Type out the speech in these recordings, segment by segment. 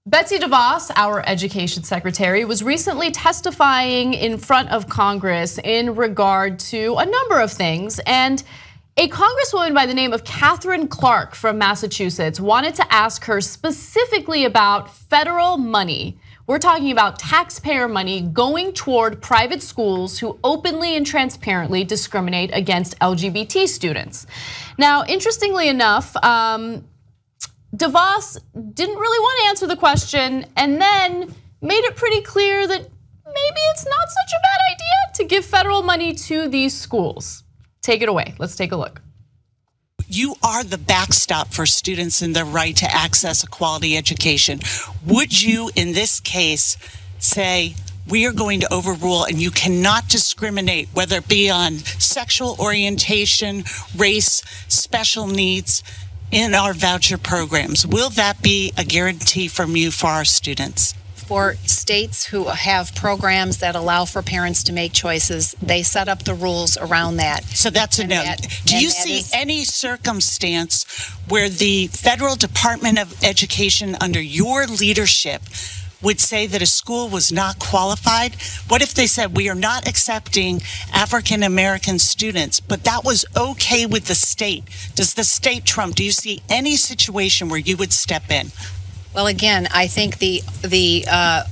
Betsy DeVos, our Education Secretary, was recently testifying in front of Congress in regard to a number of things. And a Congresswoman by the name of Katherine M from Massachusetts wanted to ask her specifically about federal money. We're talking about taxpayer money going toward private schools who openly and transparently discriminate against LGBT students. Now, interestingly enough, DeVos didn't really want to answer the question and then made it pretty clear that maybe it's not such a bad idea to give federal money to these schools. Take it away. Let's take a look. You are the backstop for students in their right to access a quality education. Would you, in this case, say, we are going to overrule and you cannot discriminate, whether it be on sexual orientation, race, special needs, in our voucher programs? Will that be a guarantee from you for our students? For states who have programs that allow for parents to make choices, they set up the rules around that. So that's a no. Do you see any circumstance where the Federal Department of Education under your leadership would say that a school was not qualified? What if they said, we are not accepting African American students, but that was okay with the state? Does the state trump? Do you see any situation where you would step in? Well, again, I think the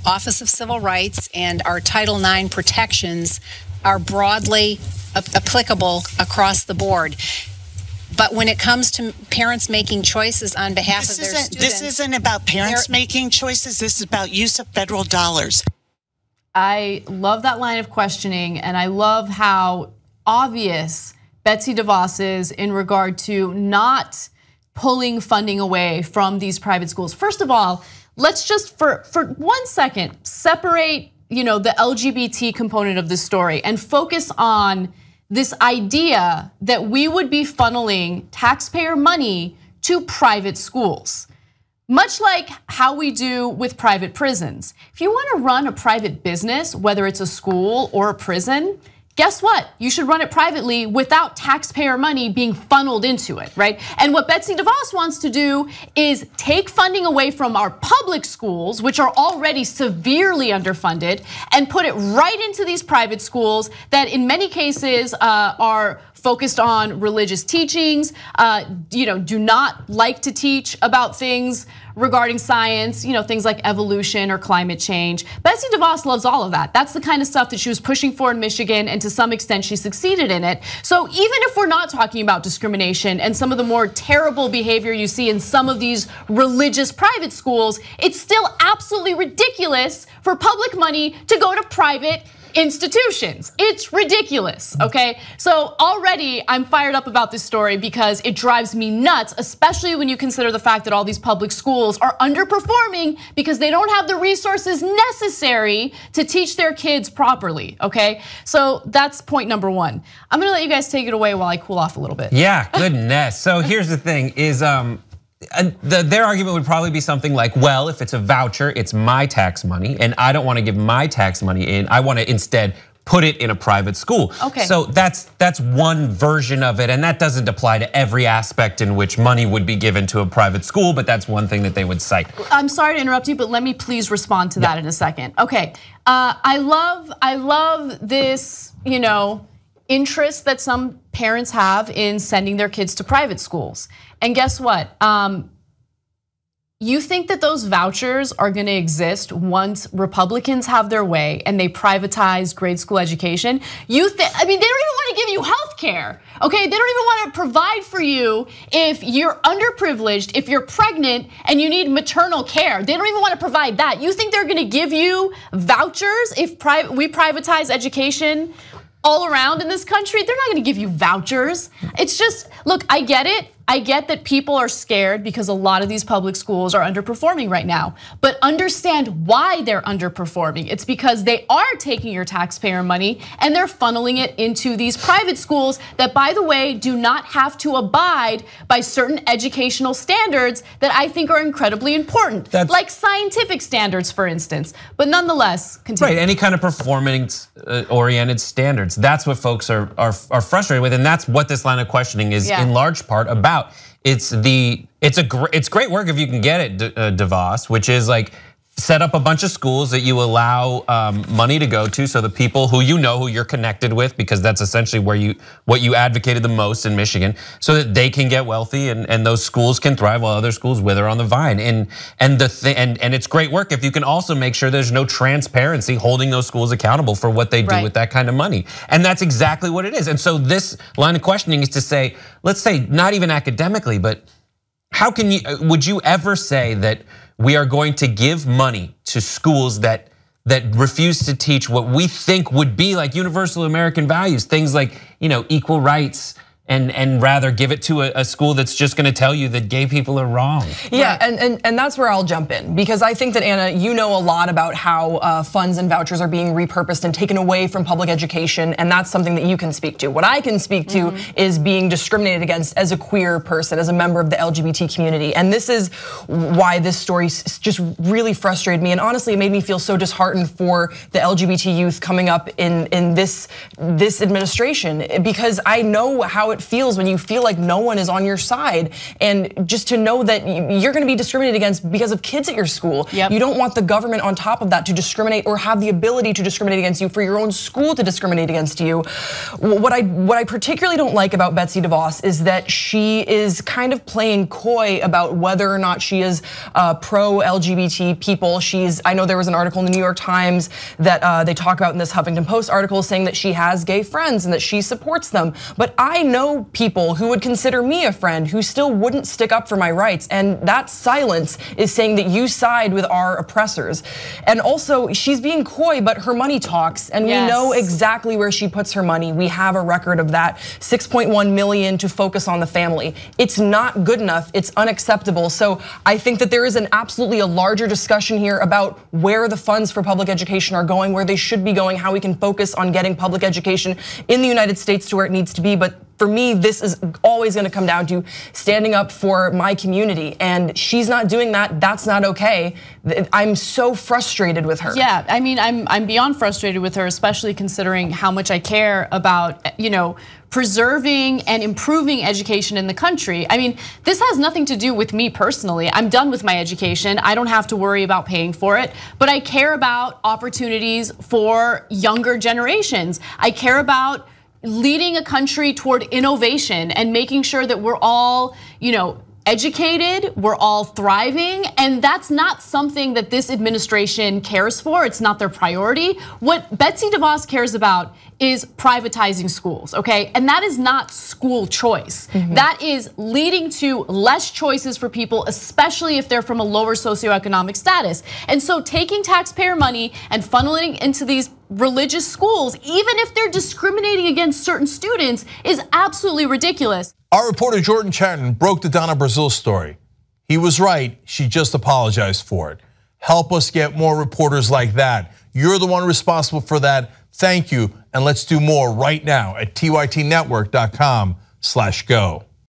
Office of Civil Rights and our Title IX protections are broadly applicable across the board. But when it comes to parents making choices on behalf of their students... This isn't about parents making choices. This is about use of federal dollars. I love that line of questioning, and I love how obvious Betsy DeVos is in regard to not pulling funding away from these private schools. First of all, let's just for 1 second separate, the LGBT component of this story and focus on this idea that we would be funneling taxpayer money to private schools, much like how we do with private prisons. If you want to run a private business, whether it's a school or a prison, guess what? You should run it privately without taxpayer money being funneled into it, right? And what Betsy DeVos wants to do is take funding away from our public schools, which are already severely underfunded, and put it right into these private schools that in many cases are focused on religious teachings, do not like to teach about things regarding science, things like evolution or climate change. Betsy DeVos loves all of that. That's the kind of stuff that she was pushing for in Michigan, and to some extent she succeeded in it. So even if we're not talking about discrimination and some of the more terrible behavior you see in some of these religious private schools, it's still absolutely ridiculous for public money to go to private institutions. It's ridiculous, okay? So already I'm fired up about this story because it drives me nuts, especially when you consider the fact that all these public schools are underperforming because they don't have the resources necessary to teach their kids properly, okay? So that's point number one. I'm gonna let you guys take it away while I cool off a little bit. Yeah, goodness. So here's the thing is, their argument would probably be something like, well, if it's a voucher, it's my tax money, and I don't want to give my tax money in. I want to instead put it in a private school. Okay. So that's one version of it, and that doesn't apply to every aspect in which money would be given to a private school, but that's one thing that they would cite. I'm sorry to interrupt you, but let me please respond to that in a second. Okay, I love this, interest that some parents have in sending their kids to private schools. And guess what? You think that those vouchers are gonna exist once Republicans have their way and they privatize grade school education? They don't even wanna give you health care, okay? They don't even wanna provide for you if you're underprivileged, if you're pregnant and you need maternal care. They don't even wanna provide that. You think they're gonna give you vouchers if we privatize education all around in this country? They're not gonna give you vouchers. It's just, look, I get it. I get that people are scared because a lot of these public schools are underperforming right now, but understand why they're underperforming. It's because they are taking your taxpayer money and they're funneling it into these private schools that, by the way, do not have to abide by certain educational standards that I think are incredibly important, like scientific standards, for instance. But nonetheless, continue. Right, any kind of performance-oriented standards. That's what folks are frustrated with, and that's what this line of questioning is in large part about. It's it's great work if you can get it, DeVos, which is like set up a bunch of schools that you allow money to go to, so the people who who you're connected with, because that's essentially what you advocated the most in Michigan, so that they can get wealthy and those schools can thrive while other schools wither on the vine. And it's great work if you can also make sure there's no transparency holding those schools accountable for what they do with that kind of money. And that's exactly what it is. And so this line of questioning is to say, let's say not even academically, but how can would you ever say that we are going to give money to schools that refuse to teach what we think would be like universal American values, things like equal rights, and rather give it to a school that's just gonna tell you that gay people are wrong? Yeah, and that's where I'll jump in, because I think that, Anna, you know a lot about how funds and vouchers are being repurposed and taken away from public education, and that's something that you can speak to. What I can speak to is being discriminated against as a queer person, as a member of the LGBT community. And this is why this story just really frustrated me, and honestly, it made me feel so disheartened for the LGBT youth coming up in this administration, because I know how it feels when you feel like no one is on your side, and just to know that you're gonna be discriminated against because of kids at your school. You don't want the government on top of that to discriminate or have the ability to discriminate against you, for your own school to discriminate against you. What I particularly don't like about Betsy DeVos is that she is kind of playing coy about whether or not she is pro-LGBT people. I know there was an article in the New York Times that they talk about in this Huffington Post article, saying that she has gay friends and that she supports them. But I know people who would consider me a friend who still wouldn't stick up for my rights, and that silence is saying that you side with our oppressors. And also, she's being coy, but her money talks, and we know exactly where she puts her money. We have a record of that, 6.1 million to focus on the family. It's not good enough, it's unacceptable. So I think that there is absolutely a larger discussion here about where the funds for public education are going, where they should be going, how we can focus on getting public education in the United States to where it needs to be. But for me, this is always gonna come down to standing up for my community, and she's not doing that. That's not okay. I'm so frustrated with her. Yeah, I mean, I'm beyond frustrated with her, especially considering how much I care about, preserving and improving education in the country. I mean, this has nothing to do with me personally. I'm done with my education. I don't have to worry about paying for it, but I care about opportunities for younger generations. I care about leading a country toward innovation and making sure that we're all, educated, we're all thriving, and that's not something that this administration cares for. It's not their priority. What Betsy DeVos cares about is privatizing schools, okay? And that is not school choice. That is leading to less choices for people, especially if they're from a lower socioeconomic status. And so taking taxpayer money and funneling into these religious schools, even if they're discriminating against certain students, is absolutely ridiculous. Our reporter Jordan Chatton broke the Donna Brazile story. He was right, she just apologized for it. Help us get more reporters like that. You're the one responsible for that. Thank you, and let's do more right now at tytnetwork.com/go.